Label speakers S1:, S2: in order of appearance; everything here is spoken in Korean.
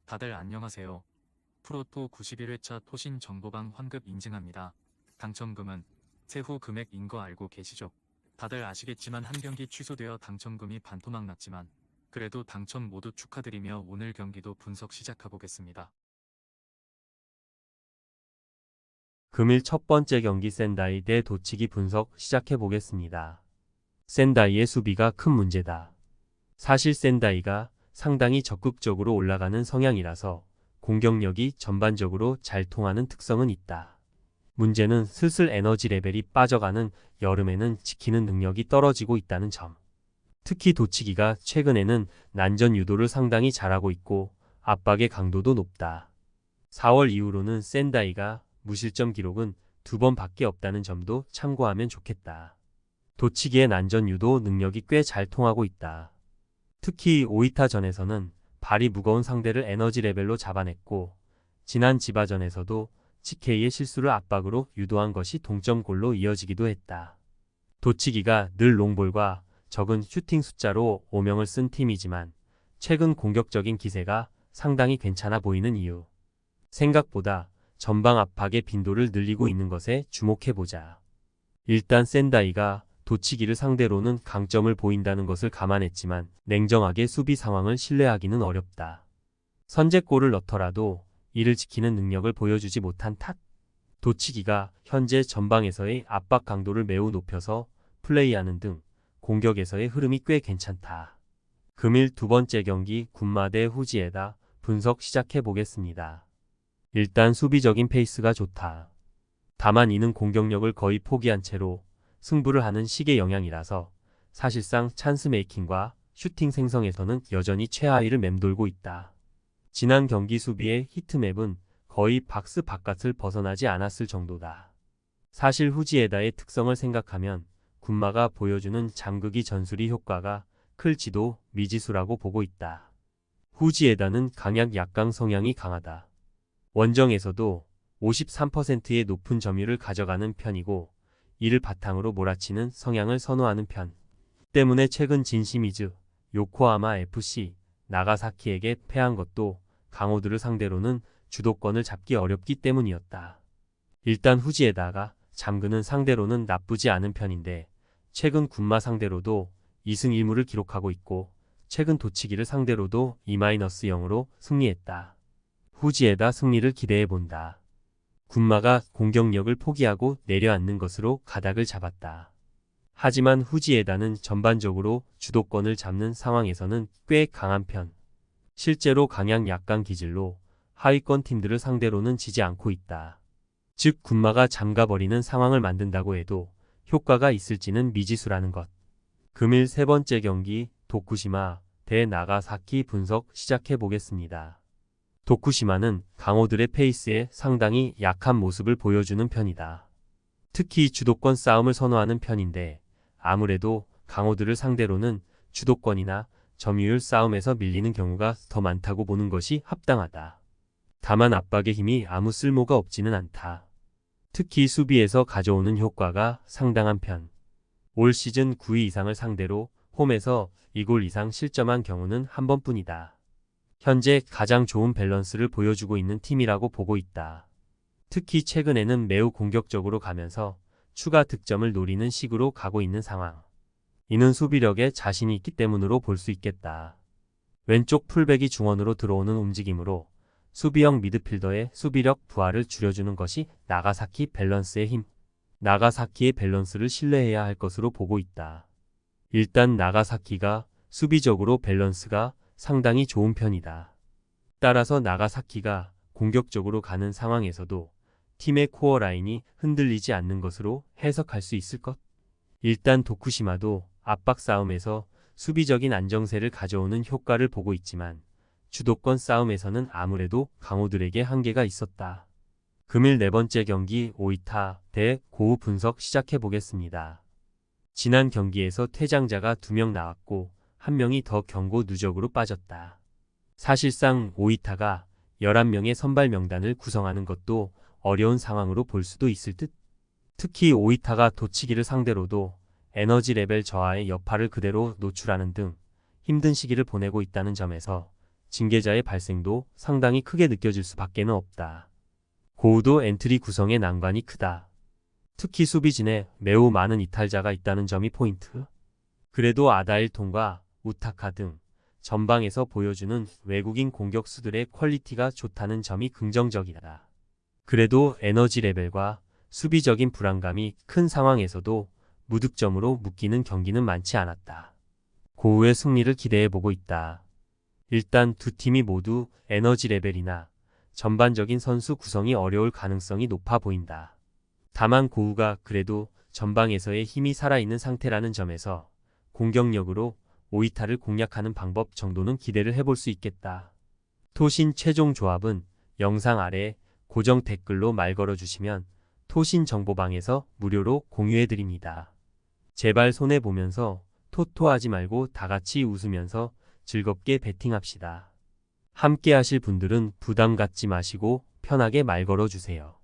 S1: 다들 안녕하세요. 프로토 91회차 토신 정보방 환급 인증합니다. 당첨금은 세후 금액인 거 알고 계시죠? 다들 아시겠지만 한 경기 취소되어 당첨금이 반토막 났지만 그래도 당첨 모두 축하드리며 오늘 경기도 분석 시작해보겠습니다.
S2: 금일 첫 번째 경기 센다이 대 도치기 분석 시작해보겠습니다. 센다이의 수비가 큰 문제다. 사실 센다이가 상당히 적극적으로 올라가는 성향이라서 공격력이 전반적으로 잘 통하는 특성은 있다. 문제는 슬슬 에너지 레벨이 빠져가는 여름에는 지키는 능력이 떨어지고 있다는 점. 특히 도치기가 최근에는 난전 유도를 상당히 잘하고 있고 압박의 강도도 높다. 4월 이후로는 센다이가 무실점 기록은 2번밖에 없다는 점도 참고하면 좋겠다. 도치기의 난전 유도 능력이 꽤 잘 통하고 있다. 특히 오이타전에서는 발이 무거운 상대를 에너지 레벨로 잡아냈고 지난 지바전에서도 CK의 실수를 압박으로 유도한 것이 동점골로 이어지기도 했다. 도치기가 늘 롱볼과 적은 슈팅 숫자로 오명을 쓴 팀이지만 최근 공격적인 기세가 상당히 괜찮아 보이는 이유. 생각보다 전방 압박의 빈도를 늘리고 있는 것에 주목해보자. 일단 센다이가 도치기를 상대로는 강점을 보인다는 것을 감안했지만 냉정하게 수비 상황을 신뢰하기는 어렵다. 선제골을 넣더라도 이를 지키는 능력을 보여주지 못한 탓. 도치기가 현재 전방에서의 압박 강도를 매우 높여서 플레이하는 등 공격에서의 흐름이 꽤 괜찮다. 금일 두 번째 경기 군마 대 후지에다 분석 시작해보겠습니다. 일단 수비적인 페이스가 좋다. 다만 이는 공격력을 거의 포기한 채로 승부를 하는 식의 영향이라서 사실상 찬스 메이킹과 슈팅 생성에서는 여전히 최하위를 맴돌고 있다. 지난 경기 수비의 히트맵은 거의 박스 바깥을 벗어나지 않았을 정도다. 사실 후지에다의 특성을 생각하면 군마가 보여주는 잠그기 전술이 효과가 클지도 미지수라고 보고 있다. 후지에다는 강약 약강 성향이 강하다. 원정에서도 53%의 높은 점유율을 가져가는 편이고 이를 바탕으로 몰아치는 성향을 선호하는 편. 때문에 최근 진시미즈, 요코하마 FC, 나가사키에게 패한 것도 강호들을 상대로는 주도권을 잡기 어렵기 때문이었다. 일단 후지에다가 잠그는 상대로는 나쁘지 않은 편인데 최근 군마 상대로도 2승 1무를 기록하고 있고 최근 도치기를 상대로도 2-0으로 승리했다. 후지에다 승리를 기대해본다. 군마가 공격력을 포기하고 내려앉는 것으로 가닥을 잡았다. 하지만 후지에다는 전반적으로 주도권을 잡는 상황에서는 꽤 강한 편. 실제로 강약 약강 기질로 하위권 팀들을 상대로는 지지 않고 있다. 즉 군마가 잠가버리는 상황을 만든다고 해도 효과가 있을지는 미지수라는 것. 금일 세 번째 경기 도쿠시마 대 나가사키 분석 시작해보겠습니다. 도쿠시마는 강호들의 페이스에 상당히 약한 모습을 보여주는 편이다. 특히 주도권 싸움을 선호하는 편인데 아무래도 강호들을 상대로는 주도권이나 점유율 싸움에서 밀리는 경우가 더 많다고 보는 것이 합당하다. 다만 압박의 힘이 아무 쓸모가 없지는 않다. 특히 수비에서 가져오는 효과가 상당한 편. 올 시즌 9위 이상을 상대로 홈에서 2골 이상 실점한 경우는 한 번뿐이다. 현재 가장 좋은 밸런스를 보여주고 있는 팀이라고 보고 있다. 특히 최근에는 매우 공격적으로 가면서 추가 득점을 노리는 식으로 가고 있는 상황. 이는 수비력에 자신이 있기 때문으로 볼 수 있겠다. 왼쪽 풀백이 중원으로 들어오는 움직임으로 수비형 미드필더의 수비력 부하를 줄여주는 것이 나가사키 밸런스의 힘. 나가사키의 밸런스를 신뢰해야 할 것으로 보고 있다. 일단 나가사키가 수비적으로 밸런스가 상당히 좋은 편이다. 따라서 나가사키가 공격적으로 가는 상황에서도 팀의 코어 라인이 흔들리지 않는 것으로 해석할 수 있을 것. 일단 도쿠시마도 압박 싸움에서 수비적인 안정세를 가져오는 효과를 보고 있지만 주도권 싸움에서는 아무래도 강호들에게 한계가 있었다. 금일 네 번째 경기 오이타 대 고우 분석 시작해보겠습니다. 지난 경기에서 퇴장자가 2명 나왔고 1명이 더 경고 누적으로 빠졌다. 사실상 오이타가 11명의 선발 명단을 구성하는 것도 어려운 상황으로 볼 수도 있을 듯. 특히 오이타가 도치기를 상대로도 에너지 레벨 저하의 여파를 그대로 노출하는 등 힘든 시기를 보내고 있다는 점에서 징계자의 발생도 상당히 크게 느껴질 수밖에는 없다. 고우도 엔트리 구성에 난관이 크다. 특히 수비진에 매우 많은 이탈자가 있다는 점이 포인트. 그래도 아다일톤과 우타카 등 전방에서 보여주는 외국인 공격수들의 퀄리티가 좋다는 점이 긍정적이다. 그래도 에너지 레벨과 수비적인 불안감이 큰 상황에서도 무득점으로 묶이는 경기는 많지 않았다. 고우의 승리를 기대해보고 있다. 일단 두 팀이 모두 에너지 레벨이나 전반적인 선수 구성이 어려울 가능성이 높아 보인다. 다만 고우가 그래도 전방에서의 힘이 살아있는 상태라는 점에서 공격력으로 오이타를 공략하는 방법 정도는 기대를 해볼 수 있겠다. 토신 최종 조합은 영상 아래 고정 댓글로 말 걸어주시면 토신 정보방에서 무료로 공유해드립니다. 제발 손해보면서 토토하지 말고 다같이 웃으면서 즐겁게 베팅합시다. 함께 하실 분들은 부담 갖지 마시고 편하게 말 걸어주세요.